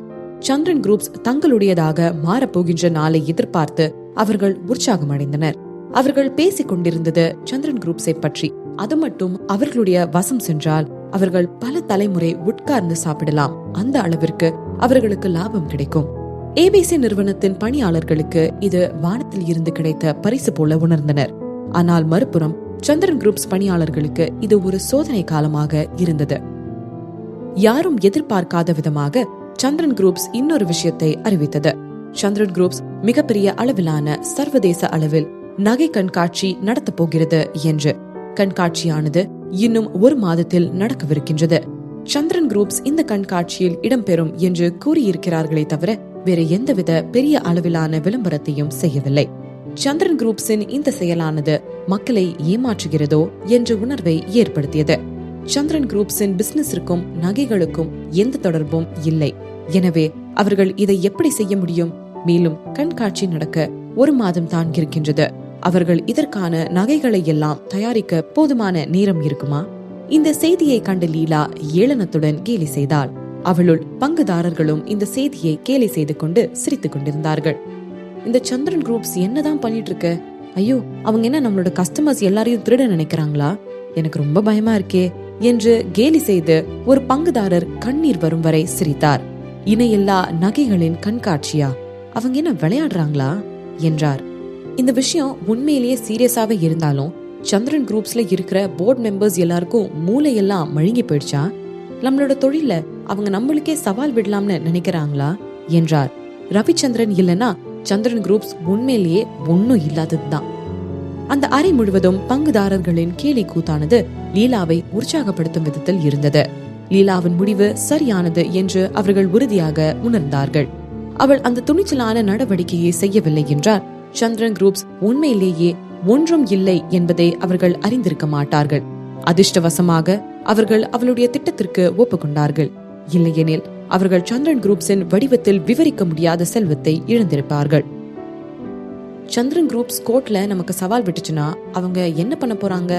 சந்திரன் குரூப்ஸ் தங்களுடையதாக மாறப்போகின்ற நாளை எதிர்பார்த்து அவர்கள் உற்சாகமடைந்தனர். அவர்கள் பேசிக் கொண்டிருந்தது சந்திரன் குரூப்ஸை பற்றி. அது மட்டும் அவர்களுடைய வசம் சென்றால் அவர்கள் பல தலைமுறை உட்கார்ந்து சாப்பிடலாம். அந்த அளவிற்கு அவர்களுக்கு லாபம் கிடைக்கும். ஏபிசி நிறுவனத்தின் பணியாளர்களுக்கு இது வானத்தில் இருந்து கிடைத்த பரிசு போல உணர்ந்தனர். ஆனால் மறுபுறம் சந்திரன் குரூப்ஸ் பணியாளர்களுக்கு இது ஒரு சோதனை காலமாக இருந்தது. யாரும் எதிர்பார்க்காத விதமாக சந்திரன் குரூப்ஸ் இன்னொரு விஷயத்தை அறிவித்தது. சந்திரன் குரூப்ஸ் மிகப்பெரிய அளவிலான சர்வதேச அளவில் நகை கண்காட்சி நடத்த போகிறது என்று. கண்காட்சியானது இன்னும் 1 மாதத்தில் நடக்கவிருக்கின்றது. சந்திரன் குரூப்ஸ் இந்த கண்காட்சியில் இடம்பெறும் என்று கூறியிருக்கிறார்களே தவிர வேறு எந்தவித பெரிய அளவிலான விளம்பரத்தையும் செய்யவில்லை. சந்திரன் குரூப்ஸின் இந்த செயலானது மக்களை ஏமாற்றுகிறதோ என்ற உணர்வை ஏற்படுத்தியது. சந்திரன் குரூப்ஸின் பிசினஸிற்கும் நகைகளுக்கும் எந்த தொடர்பும் இல்லை. எனவே அவர்கள் இதை எப்படி செய்ய முடியும்? மேலும் கண்காட்சி நடக்க 1 மாதம் தான் இருக்கின்றது. அவர்கள் இதற்கான நகைகளை எல்லாம் தயாரிக்க போதுமான நேரம் இருக்குமா? இந்த செய்தியை கண்ட லீலா ஏளனத்துடன் கேலி செய்தாள். அவளுள் பங்குதாரர்களும் இந்த செய்தியை கேலி செய்து கொண்டு சிரித்துக் கொண்டிருந்தார்கள். இந்த சந்திரன் குரூப்ஸ் என்னதான் பண்ணிட்டு இருக்கு? ஐயோ, அவங்க என்ன நம்மளோட கஸ்டமர்ஸ் எல்லாரையும் திருட நினைக்கிறாங்களா? எனக்கு ரொம்ப பயமா இருக்கே என்று கேலி செய்து ஒரு பங்குதாரர் கண்ணீர் வரும் வரை சிரித்தார். இணையில்லா நகைகளின் கண்காட்சியா? அவங்க என்ன விளையாடுறாங்களா என்றார். இந்த விஷயம் உண்மையிலேயே சீரியஸாவே இருந்தாலும் சந்திரன் குரூப்ஸ்ல இருக்கிற போர்டு மெம்பர்ஸ் எல்லாருக்கும் மூளையெல்லாம் மழுங்கி போயிடுச்சா? நம்மளோட தொழில அவங்க நம்மளுக்கே சவால் விடலாம்னு நினைக்கிறாங்களா என்றார். ரவிச்சந்திரன் இல்லனா சந்திரன் குரூப்ஸ் உண்மையிலேயே ஒன்னும் இல்லாததுதான். அந்த அறை முழுவதும் பங்குதாரர்களின் கேலி கூத்தானது லீலாவை உற்சாகப்படுத்தும் விதத்தில் இருந்தது. லீலாவின் முடிவு சரியானது என்று அவர்கள் உறுதியாக உணர்ந்தார்கள். அவள் அந்த துணிச்சலான நடவடிக்கையை செய்யவில்லை என்றால் சந்திரன் குரூப்ஸ் உண்மையிலேயே ஒன்றும் இல்லை என்பதை அவர்கள் அறிந்திருக்க மாட்டார்கள். அதிர்ஷ்டவசமாக அவர்கள் அவளுடைய திட்டத்திற்கு ஒப்புக்கொண்டார்கள். இல்லையெனில் அவர்கள் சந்திரன் குரூப்ஸின் வடிவத்தில் விவரிக்க முடியாத செல்வத்தை இழந்திருப்பார்கள். சந்திரன் குரூப்ஸ் கோர்ட்ல நமக்கு சவால் விட்டுச்சுன்னா அவங்க என்ன பண்ண போறாங்க?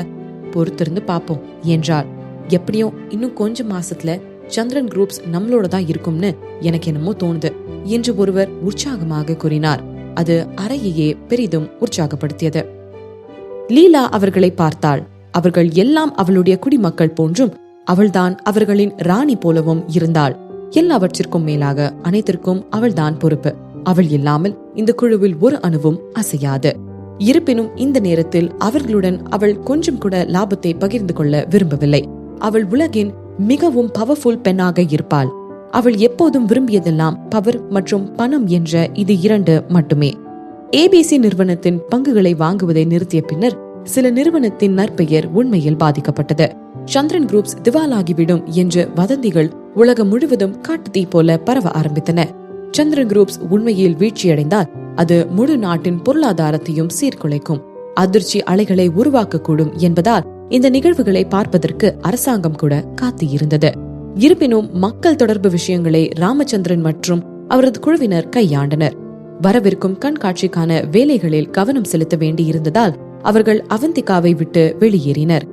பொறுத்திருந்து பாப்போம் என்றாள். எப்படியும் இன்னும் கொஞ்சம் மாசத்துல சந்திரன் குரூப்ஸ் நம்மளோட தான் இருக்கும்னு எனக்கு என்னமோ தோணுது என்று ஒருவர் உற்சாகமாக கூறினார். அது அறையையே பெரிதும் உற்சாகப்படுத்தியது. லீலா அவர்களை பார்த்தாள். அவர்கள் எல்லாம் அவளுடைய குடிமக்கள் போன்றும் அவள்தான் அவர்களின் ராணி போலவும் இருந்தாள். எல்லாவற்றிற்கும் மேலாக அனைத்திற்கும் அவள்தான் பொறுப்பு. அவள் இல்லாமல் இந்த குழுவில் ஒரு அணுவும் அசையாது. இருப்பினும் இந்த நேரத்தில் அவர்களுடன் அவள் கொஞ்சம் கூட லாபத்தை பகிர்ந்து கொள்ள விரும்பவில்லை. அவள் உலகின் மிகவும் பவர்ஃபுல் பெண்ணாக இருப்பாள். அவள் எப்போதும் விரும்பியதெல்லாம் பவர் மற்றும் பணம் என்ற இது இரண்டு மட்டுமே. ஏபிசி நிறுவனத்தின் பங்குகளை வாங்குவதை நிறுத்திய பின்னர் சில நிறுவனத்தின் நற்பெயர் உண்மையில் பாதிக்கப்பட்டது. சந்திரன் குரூப்ஸ் திவாலாகிவிடும் என்ற வதந்திகள் உலகம் முழுவதும் காட்டுத்தீ போல பரவ ஆரம்பித்தன. சந்திரன் குரூப்ஸ் உண்மையில் வீழ்ச்சியடைந்தால் அது முழு நாட்டின் பொருளாதாரத்தையும் சீர்குலைக்கும் அதிர்ச்சி அலைகளை உருவாக்கக்கூடும் என்பதால் இந்த நிகழ்வுகளை பார்ப்பதற்கு அரசாங்கம் கூட காத்து இருந்தது. இருப்பினும் மக்கள் தொடர்பு விஷயங்களை ராமச்சந்திரன் மற்றும் அவரது குழுவினர் கையாண்டனர். வரவிருக்கும் கண்காட்சிக்கான வேலைகளில் கவனம் செலுத்த வேண்டியிருந்ததால் அவர்கள் அவந்திகாவை விட்டு வெளியேறினர்.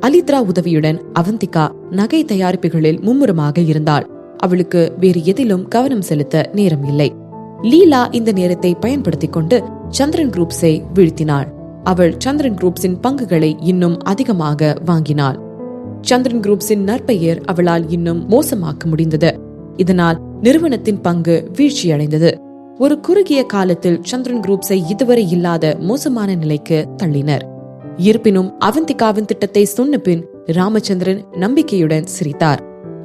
அலித்ரா உதவியுடன் அவந்திகா நகை தயாரிப்புகளில் மும்முரமாக இருந்தாள். அவளுக்கு வேறு எதிலும் கவனம் செலுத்த நேரம் இல்லை. லீலா இந்த நேரத்தை பயன்படுத்திக் கொண்டு சந்திரன் குரூப்ஸை வீழ்த்தினாள். அவள் சந்திரன் குரூப்ஸின் பங்குகளை இன்னும் அதிகமாக வாங்கினாள். சந்திரன் குரூப்ஸின் நற்பெயர் அவளால் இன்னும் மோசமாக்க முடிந்தது. இதனால் நிறுவனத்தின் பங்கு வீழ்ச்சியடைந்தது. ஒரு குறுகிய காலத்தில் சந்திரன் குரூப்ஸை இதுவரை இல்லாத மோசமான நிலைக்கு தள்ளினர். இருப்பினும் அவந்திகாவின் திட்டத்தை சொன்ன பின் ராமச்சந்திரன் நம்பிக்கையுடன் சிரித்தார்.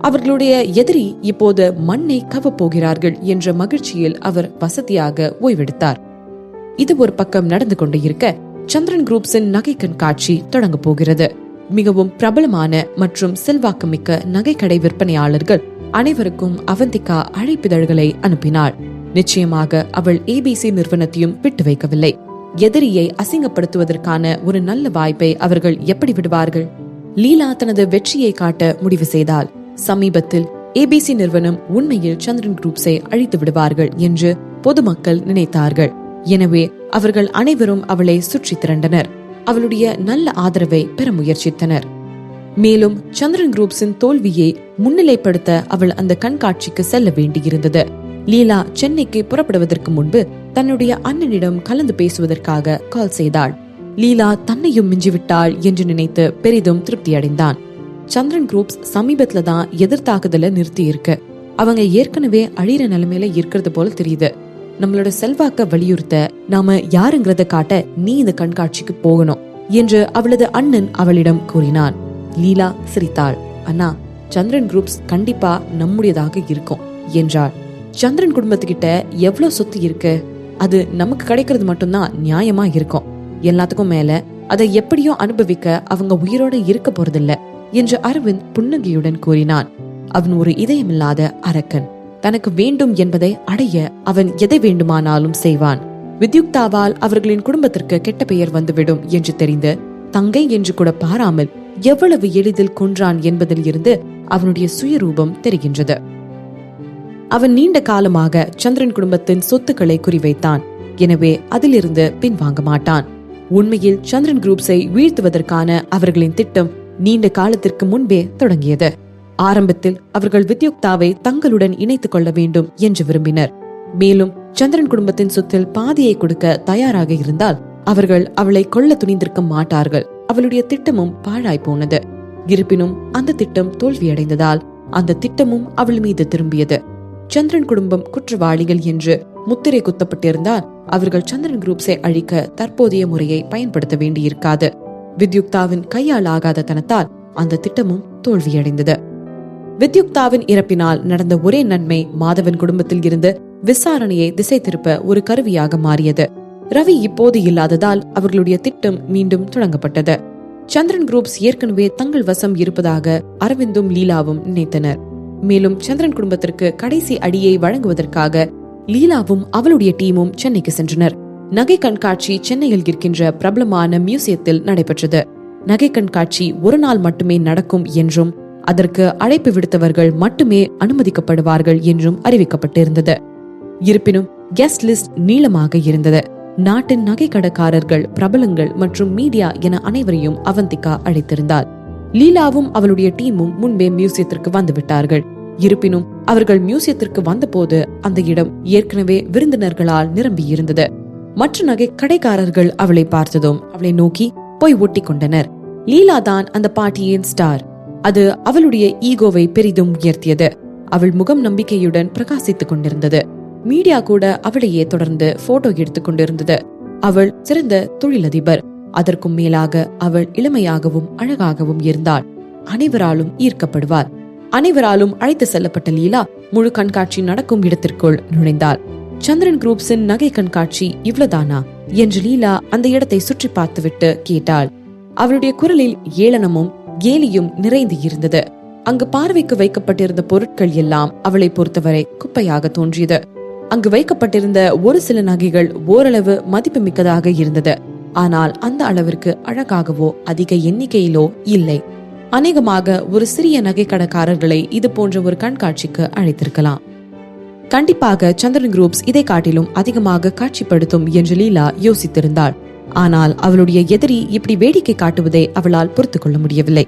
அவர்களுடைய எதிரி இப்போது மண்ணை கவப்போகிறார்கள் என்ற மகிழ்ச்சியில் அவர் வசதியாக ஓய்வெடுத்தார். இது ஒரு பக்கம் நடந்து கொண்டு இருக்க சந்திரன் குரூப்ஸின் நகை கண்காட்சி தொடங்க போகிறது. மிகவும் பிரபலமான மற்றும் செல்வாக்குமிக்க நகைக்கடை விற்பனையாளர்கள் அனைவருக்கும் அவந்திகா அழைப்பிதழ்களை அனுப்பினாள். நிச்சயமாக அவள் ஏபிசி நிறுவனத்தையும் விட்டு வைக்கவில்லை. எதிரியை அசிங்கப்படுத்துவதற்கான ஒரு நல்ல வாய்ப்பை அவர்கள் எப்படி விடுவார்கள்? லீலா தனது வெற்றியை காட்ட முடிவு செய்தால் சமீபத்தில் ஏபிசி நிறுவனம் உண்மையில் சந்திரன் குரூப்ஸை அழித்து விடுவார்கள் என்று பொதுமக்கள் நினைத்தார்கள். எனவே அவர்கள் அனைவரும் அவளை சுற்றி திரண்டனர். அவளுடைய நல்ல ஆதரவை பெற முயற்சித்தனர். மேலும் சந்திரன் குரூப்ஸின் தோல்வியை முன்னிலைப்படுத்த அவள் அந்த கண்காட்சிக்கு செல்ல வேண்டியிருந்தது. லீலா சென்னைக்கு புறப்படுவதற்கு முன்பு தன்னுடைய அண்ணனிடம் கலந்து பேசுவதற்காக கால் செய்தாள். லீலா தன்னையும் மிஞ்சிவிட்டாள் என்று நினைத்து பெரிதும் திருப்தி அடைந்தான். சந்திரன் குரூப்ஸ் சமீபத்துல தான் எதிர்த்தாக்குதல நிறுத்தி இருக்கு. அவங்க ஏற்கனவே அழிற நிலைமையில இருக்கிறது போல தெரியுது. நம்மளோட செல்வாக்க வலியுறுத்த நாம யாருங்கிறத காட்ட நீ இந்த கண்காட்சிக்கு போகணும் என்று அவளது அண்ணன் அவளிடம் கூறினான். லீலா சிரித்தாள். அண்ணா, சந்திரன் குரூப்ஸ் கண்டிப்பா நம்முடையதாக இருக்கும் என்றாள். சந்திரன் குடும்பத்துக்கிட்ட எவ்வளவு சொத்து இருக்கு? அது நமக்கு கிடைக்கிறது மட்டும்தான் நியாயமா இருக்கும். எல்லாத்துக்கும் மேல அதை எப்படியோ அனுபவிக்க அவங்க உயிரோட இருக்க போறதில்ல என்று அரவிந்த் புன்னகையுடன் கூறினான். அவன் ஒரு இதயமில்லாத அரக்கன். தனக்கு வேண்டும் என்பதை அடைய அவன் எதை வேண்டுமானாலும் செய்வான். வித்யுக்தாவால் அவர்களின் குடும்பத்திற்கு கெட்ட பெயர் வந்துவிடும் என்று தெரிந்து தங்கை என்று கூட பாராமல் எவ்வளவு எளிதில் கொன்றான் என்பதில் இருந்து அவனுடைய சுயரூபம் தெரிகின்றது. அவன் நீண்ட காலமாக சந்திரன் குடும்பத்தின் சொத்துக்களை குறிவைத்தான். எனவே அதிலிருந்து பின்வாங்க மாட்டான். உண்மையில் சந்திரன் குரூப்ஸை வீழ்த்துவதற்கான அவர்களின் திட்டம் நீண்ட காலத்திற்கு முன்பே தொடங்கியது. ஆரம்பத்தில் அவர்கள் வித்யுக்தாவை தங்களுடன் இணைத்துக் கொள்ள வேண்டும் என்று விரும்பினர். மேலும் சந்திரன் குடும்பத்தின் சொத்தில் பாதியை கொடுக்க தயாராக இருந்தால் அவர்கள் அவளை கொல்ல துணிந்திருக்க மாட்டார்கள். அவளுடைய திட்டமும் பாழாய் போனது. இருப்பினும் அந்த திட்டம் தோல்வியடைந்ததால் அந்த திட்டமும் அவள் மீது திரும்பியது. சந்திரன் குடும்பம் குற்றவாளிகள் என்று முத்திரை குத்தப்பட்டிருந்தால் அவர்கள் சந்திரன் குரூப்ஸை அழிக்க தற்போதைய முறையை பயன்படுத்த வேண்டியிருக்காது. வித்யுக்தாவின் கையால் ஆகாத தனத்தால் அந்த திட்டமும் தோல்வியடைந்தது. வித்யுக்தாவின் இறப்பினால் நடந்த ஒரே நன்மை மாதவன் குடும்பத்தில் இருந்து விசாரணையை திசை திருப்ப ஒரு கருவியாக மாறியது. ரவி இப்போது இல்லாததால் அவர்களுடைய திட்டம் மீண்டும் தொடங்கப்பட்டது. சந்திரன் குரூப்ஸ் ஏற்கனவே தங்கள் வசம் இருப்பதாக அரவிந்தும் லீலாவும் நினைத்தனர். மேலும் சந்திரன் குடும்பத்திற்கு கடைசி அடியை வழங்குவதற்காக லீலாவும் அவளுடைய டீமும் சென்னைக்கு சென்றனர். நகை கண்காட்சி சென்னையில் இருக்கின்ற பிரபலமான மியூசியத்தில் நடைபெற்றது. நகை கண்காட்சி ஒரு நாள் மட்டுமே நடக்கும் என்றும் அதற்கு அழைப்பு விடுத்தவர்கள் மட்டுமே அனுமதிக்கப்படுவார்கள் என்றும் அறிவிக்கப்பட்டிருந்தது. இருப்பினும் கெஸ்ட் லிஸ்ட் நீளமாக இருந்தது. நாட்டின் நகை கடைக்காரர்கள், பிரபலங்கள் மற்றும் மீடியா என அனைவரையும் அவந்திகா அழைத்திருந்தாள். லீலாவும் அவளுடைய டீமும் முன்பே மியூசியத்திற்கு வந்துவிட்டார்கள். இருப்பினும் அவர்கள் மியூசியத்திற்கு வந்தபோது அந்த இடம் ஏற்கனவே விருந்தினர்களால் நிரம்பி இருந்தது. மற்ற நகை கடைக்காரர்கள் அவளை பார்த்ததும் அவளை நோக்கி போய் ஒட்டி கொண்டனர். லீலா தான் அந்த பார்ட்டியின் ஸ்டார். அது அவளுடைய ஈகோவை பெரிதும் உயர்த்தியது. அவள் முகம் நம்பிக்கையுடன் பிரகாசித்துக் கொண்டிருந்தது. மீடியா கூட அவளையே தொடர்ந்து போட்டோ எடுத்துக் கொண்டிருந்தது. அவள் சிறந்த தொழிலதிபர். அதற்கும் மேலாக அவள் இளமையாகவும் அழகாகவும் இருந்தாள். அனைவராலும் ஈர்க்கப்படுவார். அனைவராலும் அழைத்து செல்லப்பட்ட லீலா முழு கண்காட்சி நடக்கும் இடத்திற்குள் நுழைந்தாள். சந்திரன் குரூப்ஸின் நகை கண்காட்சி இவ்வளவுதானா என்று லீலா அந்த இடத்தை சுற்றி பார்த்துவிட்டு கேட்டாள். அவளுடைய குரலில் ஏளனமும் கேலியும் நிறைந்து இருந்தது. அங்கு பார்வைக்கு வைக்கப்பட்டிருந்த பொருட்கள் எல்லாம் அவளை பொறுத்தவரை குப்பையாக தோன்றியது. அங்கு வைக்கப்பட்டிருந்த ஒரு சில நகைகள் ஓரளவு மதிப்பு மிக்கதாக இருந்தது. ஆனால் அந்த அளவிற்கு அழகாகவோ அதிக எண்ணிக்கையிலோ இல்லை. அநேகமாக ஒரு சிறிய நகை கடைக்காரர்களை இது போன்ற ஒரு கண்காட்சிக்கு அழைத்திருக்கலாம். கண்டிப்பாக சந்திரன் குரூப்ஸ் இதை காட்டிலும் அதிகமாக காட்சிப்படுத்தும் என்று லீலா யோசித்திருந்தாள். ஆனால் அவளுடைய எதிரி இப்படி வேடிக்கை காட்டுவதை அவளால் பொறுத்து கொள்ள முடியவில்லை.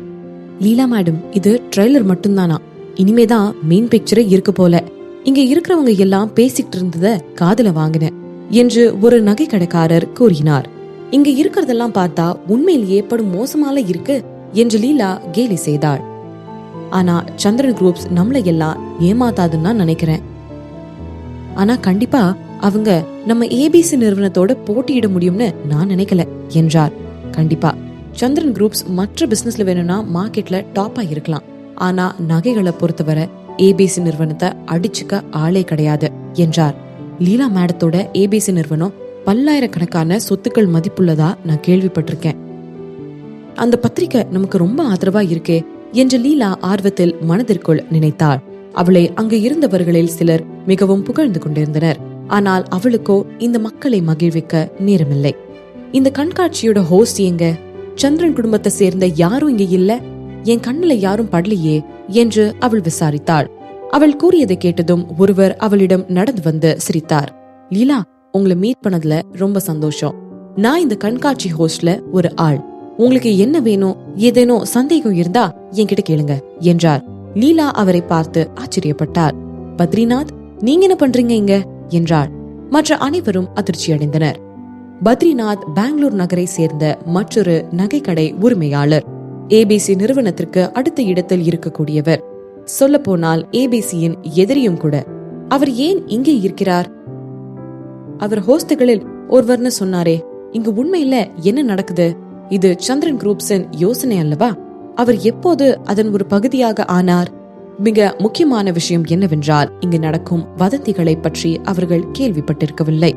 லீலா மேடம், இது ட்ரெய்லர் மட்டும்தானா? இனிமேதான் மெயின் பிக்சரே இருக்கு போல. இங்க இருக்கிறவங்க எல்லாம் பேசிட்டு இருந்தத காதுல வாங்கின என்று ஒரு நகை கடைக்காரர் கூறினார். இங்க இருக்கிறதெல்லாம் பார்த்தா உண்மையிலேயே படும் மோசமால இருக்கு என்று லீலா கேலி செய்தாள். ஆனா சந்திரன் குரூப்ஸ் நம்மளை எல்லாம் ஏமாத்தாதுன்னு நினைக்கிறேன். ஆனா கண்டிப்பா அவங்க நம்ம ஏபிசி நிறுவனத்தோட போட்டியிட முடியும்னு நான் நினைக்கல என்றார். கண்டிப்பா சந்திரன் குரூப்ஸ் மற்ற பிசினஸ்ல வேணும்னா மார்க்கெட்ல டாப்பா இருக்கலாம். ஆனா நகைகளை பொறுத்தவரை ஏபிசி நிறுவனத்தை அடிச்சுக்க ஆளே கிடையாது என்றார். லீலா மேடத்தோட ஏபிசி நிறுவனம் பல்லாயிரக்கணக்கான சொத்துக்கள் மதிப்புள்ளதா நான் கேள்விப்பட்டிருக்கேன். அந்த பத்திரிகை நமக்கு ரொம்ப ஆதரவா இருக்கே என்று லீலா ஆர்வத்தில் மனதிற்குள் நினைத்தாள். அவளை அங்கு இருந்தவர்களில் சிலர் மிகவும் புகழ்ந்து கொண்டிருந்தனர். ஆனால் அவளுக்கோ இந்த மக்களை மகிழ்விக்க நேரமில்லை. இந்த கண்காட்சியோட ஹோஸ்ட் எங்க? சந்திரன் குடும்பத்தை சேர்ந்த யாரும் இங்க இல்ல, என் கண்ணுல யாரும் படலையே என்று அவள் விசாரித்தாள். அவள் கூறியதை கேட்டதும் ஒருவர் அவளிடம் நடந்து வந்து சிரித்தார். லீலா, உங்களை மீட் பண்ணதுல ரொம்ப சந்தோஷம். நான் இந்த கண்காட்சி ஹோஸ்ட்ல ஒரு ஆள். உங்களுக்கு என்ன வேணும், ஏதேனும் சந்தேகம் இருந்தா என்கிட்ட கேளுங்க என்றார். லீலா அவரை பார்த்து ஆச்சரியப்பட்டார். பத்ரிநாத், நீங்க என்ன பண்றீங்க இங்க என்றார். மற்ற அனைவரும் அதிர்ச்சி அடைந்தனர். பத்ரிநாத் பெங்களூர் நகரை சேர்ந்த மற்றொரு நகைக்கடை உரிமையாளர். ஏபிசி நிறுவனத்திற்கு அடுத்த இடத்தில் இருக்கக்கூடியவர். சொல்ல போனால் ஏபிசியின் எதிரியும் கூட. அவர் ஏன் இங்கே இருக்கிறார்? அவர் ஹோஸ்டுகளில் ஒருவர்னு சொன்னாரே, இங்கு உண்மையில என்ன நடக்குது? இது சந்திரன் குரூப்ஸின் யோசனை அல்லவா? அவர் எப்போது அதன் ஒரு பகுதியாக ஆனார்? மிக முக்கியமான விஷயம் என்னவென்றால், இங்கு நடக்கும் வதந்திகளை பற்றி அவர்கள் கேள்விப்பட்டிருக்கவில்லை.